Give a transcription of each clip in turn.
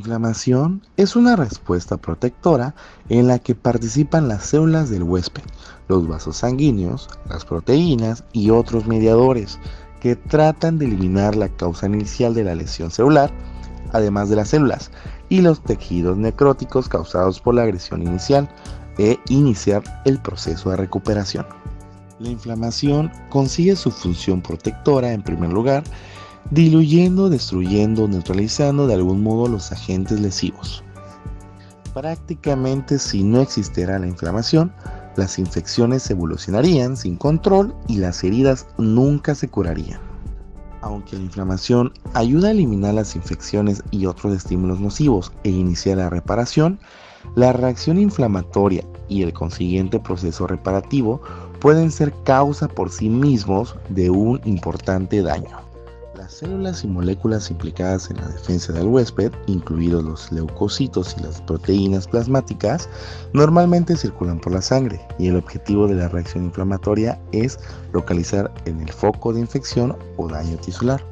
inflamación es una respuesta protectora en la que participan las células del huésped, los vasos sanguíneos, las proteínas y otros mediadores que tratan de eliminar la causa inicial de la lesión celular, además de las células y los tejidos necróticos causados por la agresión inicial e iniciar el proceso de recuperación. La inflamación consigue su función protectora en primer lugar diluyendo, destruyendo o neutralizando de algún modo los agentes lesivos. Prácticamente si no existiera la inflamación, las infecciones evolucionarían sin control y las heridas nunca se curarían. Aunque la inflamación ayuda a eliminar las infecciones y otros estímulos nocivos e iniciar la reparación, la reacción inflamatoria y el consiguiente proceso reparativo pueden ser causa por sí mismos de un importante daño. Las células y moléculas implicadas en la defensa del huésped, incluidos los leucocitos y las proteínas plasmáticas, normalmente circulan por la sangre y el objetivo de la reacción inflamatoria es localizar en el foco de infección o daño tisular.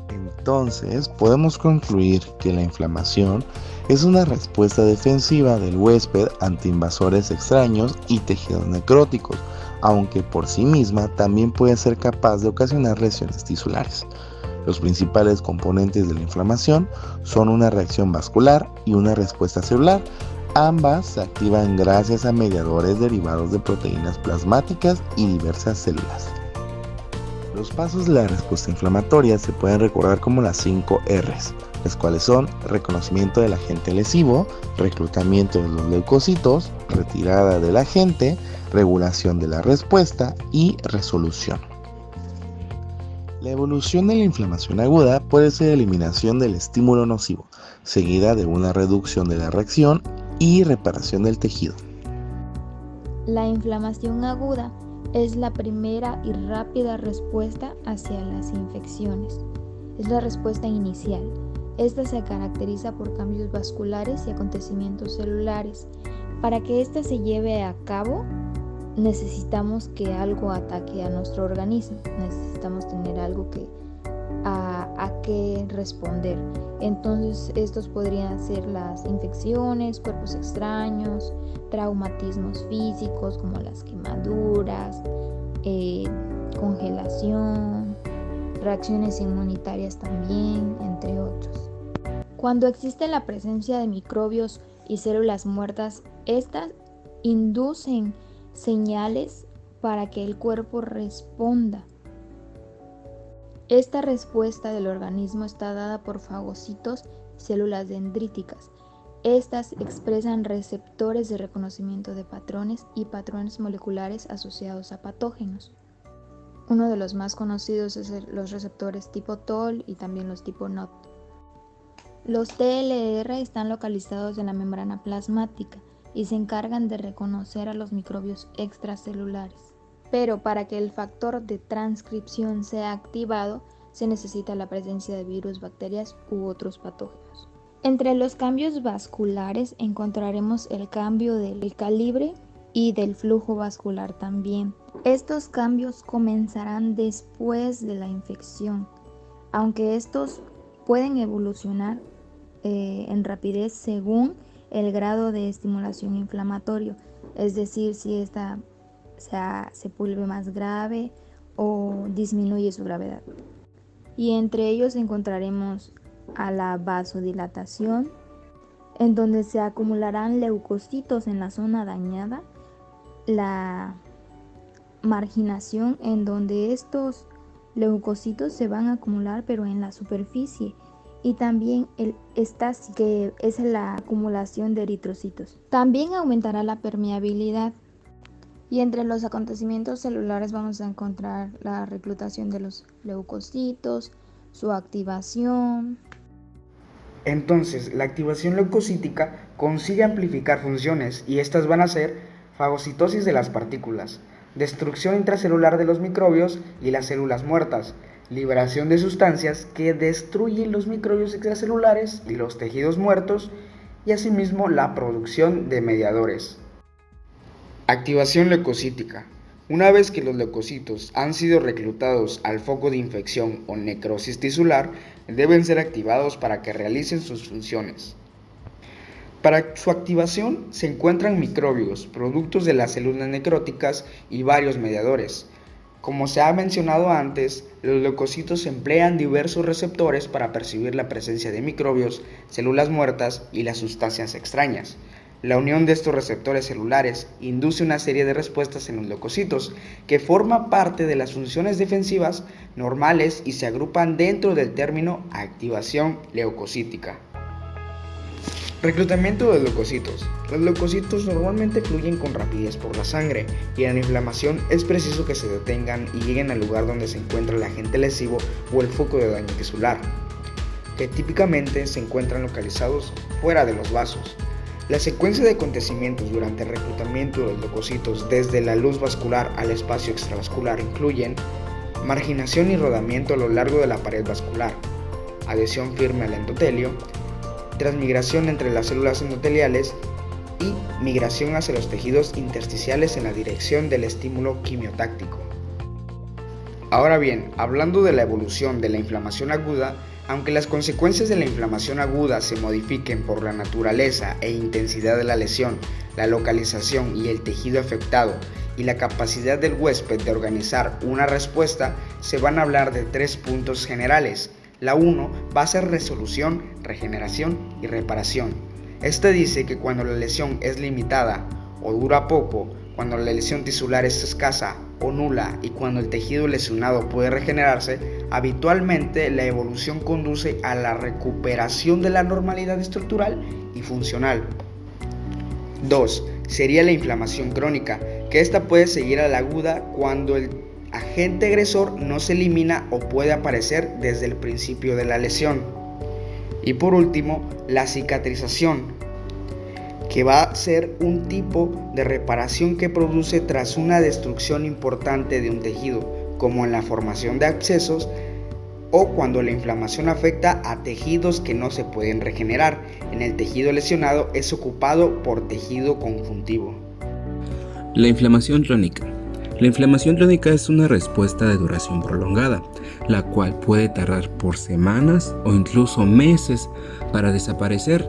Entonces, podemos concluir que la inflamación es una respuesta defensiva del huésped ante invasores extraños y tejidos necróticos, aunque por sí misma también puede ser capaz de ocasionar lesiones tisulares. Los principales componentes de la inflamación son una reacción vascular y una respuesta celular. Ambas se activan gracias a mediadores derivados de proteínas plasmáticas y diversas células. Los pasos de la respuesta inflamatoria se pueden recordar como las 5 Rs, las cuales son reconocimiento del agente lesivo, reclutamiento de los leucocitos, retirada del agente, regulación de la respuesta y resolución. La evolución de la inflamación aguda puede ser eliminación del estímulo nocivo, seguida de una reducción de la reacción y reparación del tejido. La inflamación aguda es la primera y rápida respuesta hacia las infecciones. Es la respuesta inicial. Esta se caracteriza por cambios vasculares y acontecimientos celulares. Para que ésta se lleve a cabo, necesitamos que algo ataque a nuestro organismo. Necesitamos tener algo a que responder. Entonces, estos podrían ser las infecciones, cuerpos extraños, traumatismos físicos como las quemaduras, congelación, reacciones inmunitarias también, entre otros. Cuando existe la presencia de microbios y células muertas, estas inducen señales para que el cuerpo responda. Esta respuesta del organismo está dada por fagocitos y células dendríticas. Estas expresan receptores de reconocimiento de patrones y patrones moleculares asociados a patógenos. Uno de los más conocidos es los receptores tipo TOL y también los tipo NOT. Los TLR están localizados en la membrana plasmática y se encargan de reconocer a los microbios extracelulares. Pero para que el factor de transcripción sea activado, se necesita la presencia de virus, bacterias u otros patógenos. Entre los cambios vasculares encontraremos el cambio del calibre y del flujo vascular también. Estos cambios comenzarán después de la infección, aunque estos pueden evolucionar en rapidez según el grado de estimulación inflamatorio, es decir, si esta se vuelve más grave o disminuye su gravedad. Y entre ellos encontraremos a la vasodilatación, en donde se acumularán leucocitos en la zona dañada, la marginación, en donde estos leucocitos se van a acumular pero en la superficie, y también el estasis, que es la acumulación de eritrocitos. También aumentará la permeabilidad. Y entre los acontecimientos celulares vamos a encontrar la reclutación de los leucocitos, su activación. Entonces, la activación leucocítica consigue amplificar funciones y estas van a ser fagocitosis de las partículas, destrucción intracelular de los microbios y las células muertas, liberación de sustancias que destruyen los microbios extracelulares y los tejidos muertos y asimismo la producción de mediadores. Activación leucocítica. Una vez que los leucocitos han sido reclutados al foco de infección o necrosis tisular, deben ser activados para que realicen sus funciones. Para su activación se encuentran microbios, productos de las células necróticas y varios mediadores. Como se ha mencionado antes, los leucocitos emplean diversos receptores para percibir la presencia de microbios, células muertas y las sustancias extrañas. La unión de estos receptores celulares induce una serie de respuestas en los leucocitos que forman parte de las funciones defensivas normales y se agrupan dentro del término activación leucocítica. Reclutamiento de leucocitos. Los leucocitos normalmente fluyen con rapidez por la sangre y en la inflamación es preciso que se detengan y lleguen al lugar donde se encuentra el agente lesivo o el foco de daño tisular, que típicamente se encuentran localizados fuera de los vasos. La secuencia de acontecimientos durante el reclutamiento de los leucocitos desde la luz vascular al espacio extravascular incluyen marginación y rodamiento a lo largo de la pared vascular, adhesión firme al endotelio, transmigración entre las células endoteliales y migración hacia los tejidos intersticiales en la dirección del estímulo quimiotáctico. Ahora bien, hablando de la evolución de la inflamación aguda, aunque las consecuencias de la inflamación aguda se modifiquen por la naturaleza e intensidad de la lesión, la localización y el tejido afectado y la capacidad del huésped de organizar una respuesta, se van a hablar de 3 puntos generales. La 1 va a ser resolución, regeneración y reparación. Esta dice que cuando la lesión es limitada o dura poco, cuando la lesión tisular es escasa o nula y cuando el tejido lesionado puede regenerarse, habitualmente la evolución conduce a la recuperación de la normalidad estructural y funcional. 2. Sería la inflamación crónica, que esta puede seguir a la aguda cuando el agente agresor no se elimina o puede aparecer desde el principio de la lesión. Y por último, la cicatrización, que va a ser un tipo de reparación que produce tras una destrucción importante de un tejido, como en la formación de abscesos o cuando la inflamación afecta a tejidos que no se pueden regenerar. En el tejido lesionado es ocupado por tejido conjuntivo. La inflamación crónica. La inflamación crónica es una respuesta de duración prolongada, la cual puede tardar por semanas o incluso meses para desaparecer.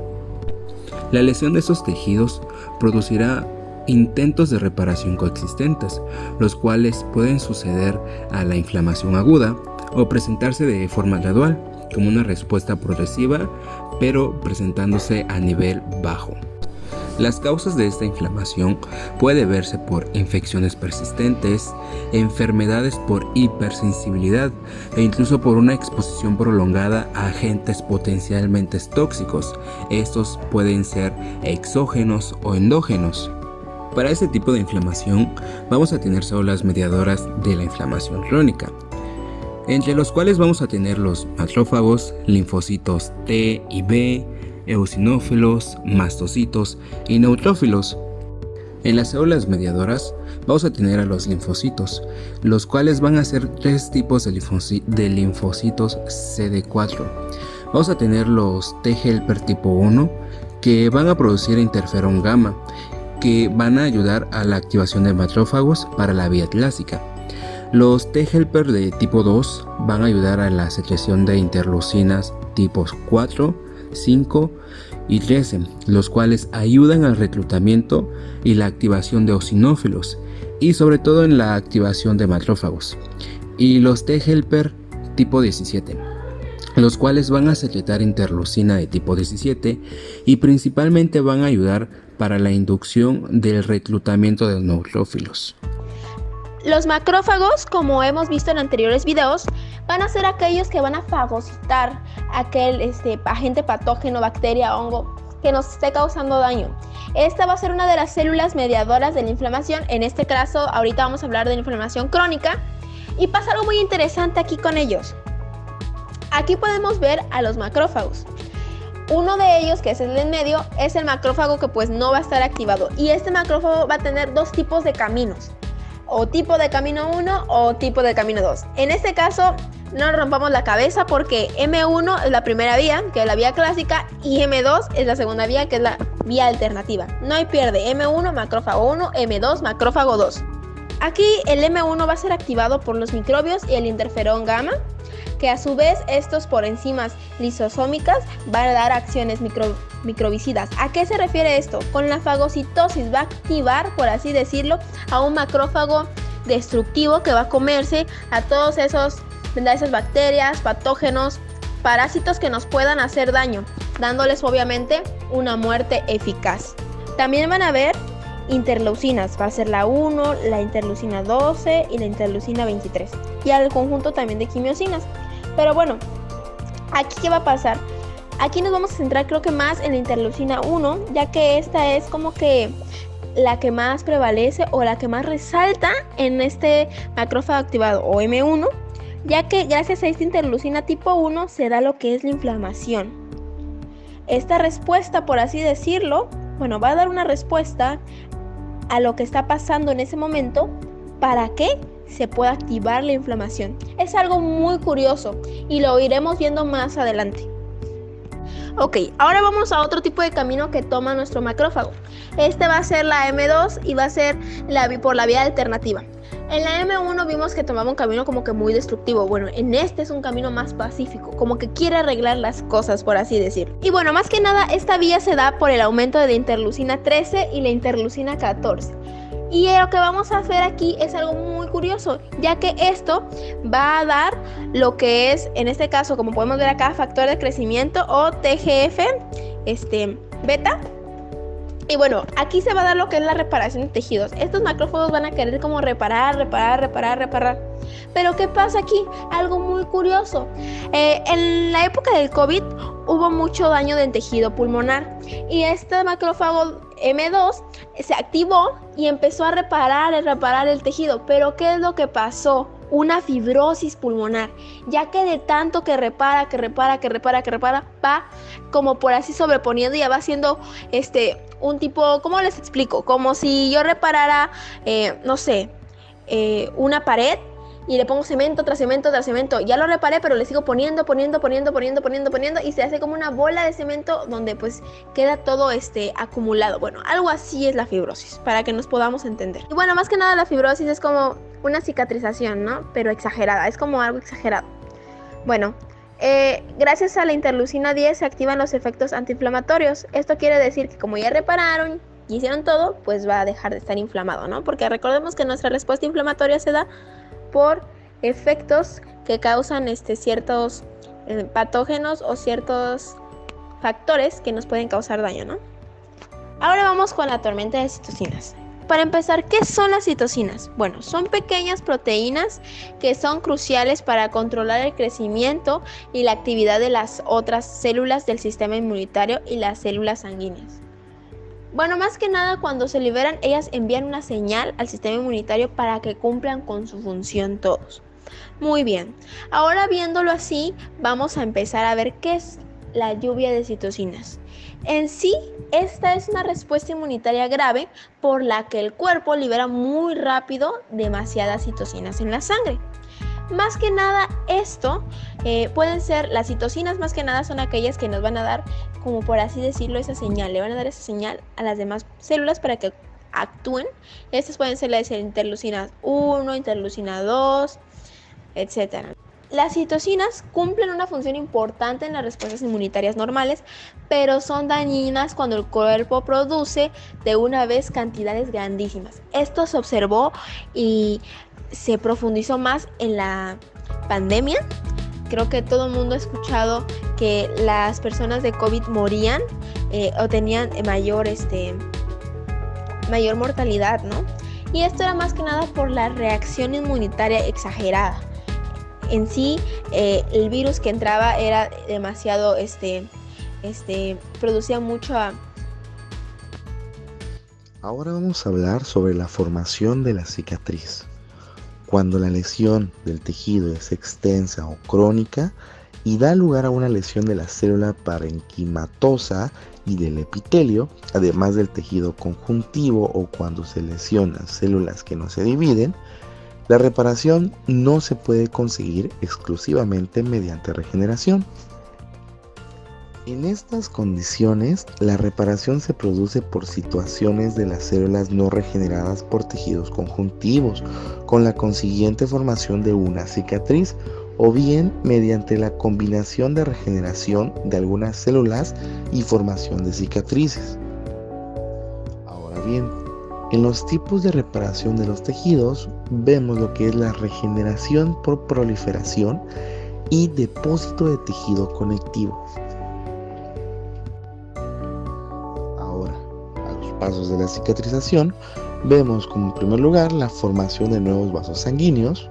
La lesión de esos tejidos producirá intentos de reparación coexistentes, los cuales pueden suceder a la inflamación aguda o presentarse de forma gradual, como una respuesta progresiva, pero presentándose a nivel bajo. Las causas de esta inflamación puede verse por infecciones persistentes, enfermedades por hipersensibilidad e incluso por una exposición prolongada a agentes potencialmente tóxicos. Estos pueden ser exógenos o endógenos. Para este tipo de inflamación vamos a tener células mediadoras de la inflamación crónica, entre los cuales vamos a tener los macrófagos, linfocitos T y B, eosinófilos, mastocitos y neutrófilos. En las células mediadoras vamos a tener a los linfocitos, los cuales van a ser 3 tipos de linfocitos CD4. Vamos a tener los T helper tipo 1, que van a producir interferón gamma, que van a ayudar a la activación de macrófagos para la vía clásica. Los T helper de tipo 2 van a ayudar a la secreción de interleucinas tipos 4, 5 y 13, los cuales ayudan al reclutamiento y la activación de eosinófilos y sobre todo en la activación de macrófagos. Y los T helper tipo 17, los cuales van a secretar interleucina de tipo 17 y principalmente van a ayudar para la inducción del reclutamiento de neutrófilos. Los macrófagos, como hemos visto en anteriores videos, van a ser aquellos que van a fagocitar aquel agente patógeno, bacteria, hongo que nos esté causando daño. Esta va a ser una de las células mediadoras de la inflamación. En este caso, ahorita vamos a hablar de la inflamación crónica. Y pasa algo muy interesante aquí con ellos. Aquí podemos ver a los macrófagos. Uno de ellos, que es el de en medio, es el macrófago que pues no va a estar activado. Y este macrófago va a tener 2 tipos de caminos. O tipo de camino 1 o tipo de camino 2. En este caso no nos rompamos la cabeza porque M1 es la primera vía, que es la vía clásica, y M2 es la segunda vía, que es la vía alternativa. No hay pierde. M1, macrófago 1, M2, macrófago 2. Aquí el M1 va a ser activado por los microbios y el interferón gamma, que a su vez estos por enzimas lisosómicas van a dar acciones microbicidas. ¿A qué se refiere esto? Con la fagocitosis va a activar, por así decirlo, a un macrófago destructivo que va a comerse a todos esas bacterias, patógenos, parásitos que nos puedan hacer daño, dándoles obviamente una muerte eficaz. También van a haber interleucinas, va a ser la 1, la interleucina 12 y la interleucina 23, y al conjunto también de quimiosinas. Pero bueno, aquí ¿qué va a pasar? Aquí nos vamos a centrar creo que más en la interleucina 1, ya que esta es como que la que más prevalece o la que más resalta en este macrófago activado o M1, ya que gracias a esta interleucina tipo 1 se da lo que es la inflamación. Esta respuesta, por así decirlo, va a dar una respuesta a lo que está pasando en ese momento para que se pueda activar la inflamación. Es algo muy curioso y lo iremos viendo más adelante. Ok, ahora vamos a otro tipo de camino que toma nuestro macrófago. Este va a ser la M2 y va a ser por la vía alternativa. En la M1 vimos que tomaba un camino como que muy destructivo. Bueno, en este es un camino más pacífico, como que quiere arreglar las cosas, por así decirlo. Y bueno, más que nada, esta vía se da por el aumento de la interleucina 13 y la interleucina 14. Y lo que vamos a hacer aquí es algo muy curioso, ya que esto va a dar lo que es, en este caso, como podemos ver acá, factor de crecimiento o TGF, beta. Y bueno, aquí se va a dar lo que es la reparación de tejidos. Estos macrófagos van a querer como reparar. Pero ¿qué pasa aquí? Algo muy curioso. En la época del COVID hubo mucho daño del tejido pulmonar. Y este macrófago M2 se activó y empezó a reparar el tejido. Pero ¿qué es lo que pasó? Una fibrosis pulmonar, ya que de tanto que repara, va como por así sobreponiendo y ya va haciendo un tipo, ¿cómo les explico? Como si yo reparara, una pared y le pongo cemento tras cemento tras cemento. Ya lo reparé, pero le sigo poniendo y se hace como una bola de cemento donde pues queda todo acumulado. Bueno, algo así es la fibrosis, para que nos podamos entender. Y bueno, más que nada la fibrosis es como una cicatrización, ¿no? Pero exagerada, es como algo exagerado. Bueno, gracias a la interleucina 10 se activan los efectos antiinflamatorios. Esto quiere decir que como ya repararon y hicieron todo, pues va a dejar de estar inflamado, ¿no? Porque recordemos que nuestra respuesta inflamatoria se da por efectos que causan ciertos patógenos o ciertos factores que nos pueden causar daño, ¿no? Ahora vamos con la tormenta de citocinas. Para empezar, ¿qué son las citocinas? Bueno, son pequeñas proteínas que son cruciales para controlar el crecimiento y la actividad de las otras células del sistema inmunitario y las células sanguíneas. Bueno, más que nada cuando se liberan, ellas envían una señal al sistema inmunitario para que cumplan con su función todos. Muy bien, ahora viéndolo así, vamos a empezar a ver qué es la lluvia de citocinas. En sí, esta es una respuesta inmunitaria grave por la que el cuerpo libera muy rápido demasiadas citocinas en la sangre. Más que nada esto pueden ser, las citocinas más que nada son aquellas que nos van a dar, como por así decirlo, esa señal, le van a dar esa señal a las demás células para que actúen. Estas pueden ser las interleucina 1, interleucina 2, etc. Las citocinas cumplen una función importante en las respuestas inmunitarias normales, pero son dañinas cuando el cuerpo produce de una vez cantidades grandísimas. Esto se observó y se profundizó más en la pandemia. Creo que todo el mundo ha escuchado que las personas de COVID morían o tenían mayor mortalidad, ¿no? Y esto era más que nada por la reacción inmunitaria exagerada. En sí, el virus que entraba era demasiado, producía mucho. Ahora vamos a hablar sobre la formación de la cicatriz. Cuando la lesión del tejido es extensa o crónica y da lugar a una lesión de la célula parenquimatosa y del epitelio, además del tejido conjuntivo o cuando se lesionan células que no se dividen, la reparación no se puede conseguir exclusivamente mediante regeneración. En estas condiciones, la reparación se produce por situaciones de las células no regeneradas por tejidos conjuntivos, con la consiguiente formación de una cicatriz, o bien mediante la combinación de regeneración de algunas células y formación de cicatrices. Ahora bien, en los tipos de reparación de los tejidos, vemos lo que es la regeneración por proliferación y depósito de tejido conectivo. Pasos de la cicatrización, vemos como en primer lugar la formación de nuevos vasos sanguíneos,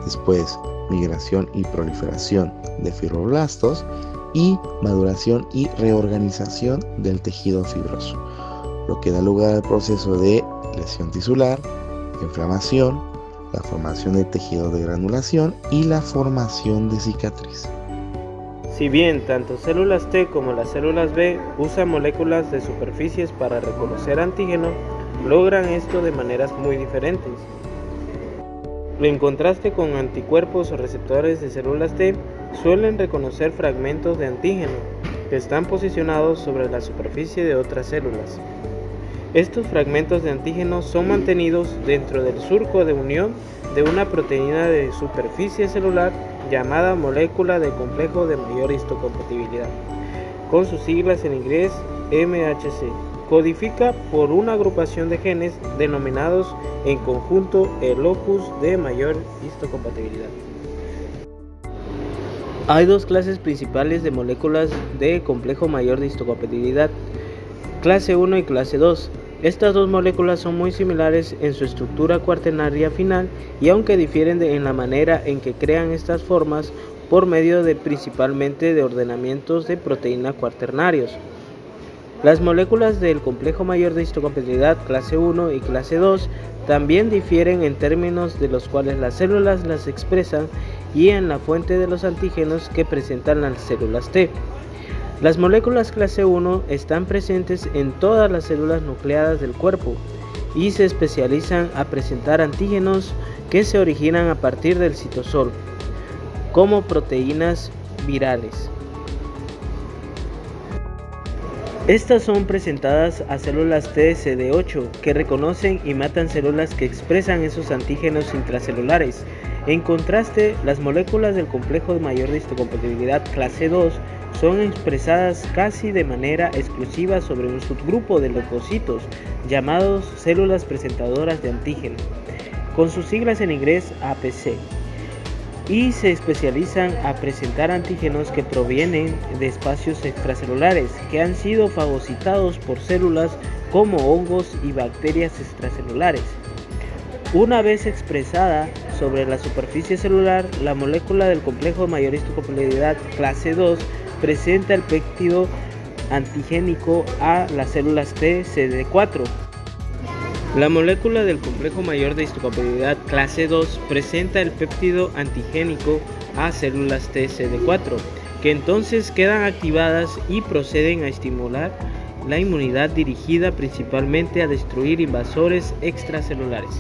después migración y proliferación de fibroblastos y maduración y reorganización del tejido fibroso, lo que da lugar al proceso de lesión tisular, inflamación, la formación de tejido de granulación y la formación de cicatriz. Si bien tanto células T como las células B usan moléculas de superficies para reconocer antígeno, logran esto de maneras muy diferentes. En contraste con anticuerpos o receptores de células T, suelen reconocer fragmentos de antígeno que están posicionados sobre la superficie de otras células. Estos fragmentos de antígeno son mantenidos dentro del surco de unión de una proteína de superficie celular llamada molécula de complejo de mayor histocompatibilidad, con sus siglas en inglés MHC. Codifica por una agrupación de genes denominados en conjunto el locus de mayor histocompatibilidad. Hay dos clases principales de moléculas de complejo mayor de histocompatibilidad, clase 1 y clase 2. Estas dos moléculas son muy similares en su estructura cuaternaria final y aunque difieren en la manera en que crean estas formas por medio de principalmente de ordenamientos de proteína cuaternarios. Las moléculas del complejo mayor de histocompatibilidad clase 1 y clase 2 también difieren en términos de los cuales las células las expresan y en la fuente de los antígenos que presentan las células T. Las moléculas clase 1 están presentes en todas las células nucleadas del cuerpo y se especializan a presentar antígenos que se originan a partir del citosol, como proteínas virales. Estas son presentadas a células T CD8 que reconocen y matan células que expresan esos antígenos intracelulares. En contraste, las moléculas del complejo de mayor de histocompatibilidad clase 2 son expresadas casi de manera exclusiva sobre un subgrupo de leucocitos llamados células presentadoras de antígeno, con sus siglas en inglés APC, y se especializan a presentar antígenos que provienen de espacios extracelulares que han sido fagocitados por células como hongos y bacterias extracelulares. Una vez expresada sobre la superficie celular, la molécula del complejo de mayor histocompatibilidad clase 2 presenta el péptido antigénico a las células T CD4. La molécula del complejo mayor de histocompatibilidad clase 2 presenta el péptido antigénico a células T CD4, que entonces quedan activadas y proceden a estimular la inmunidad dirigida principalmente a destruir invasores extracelulares.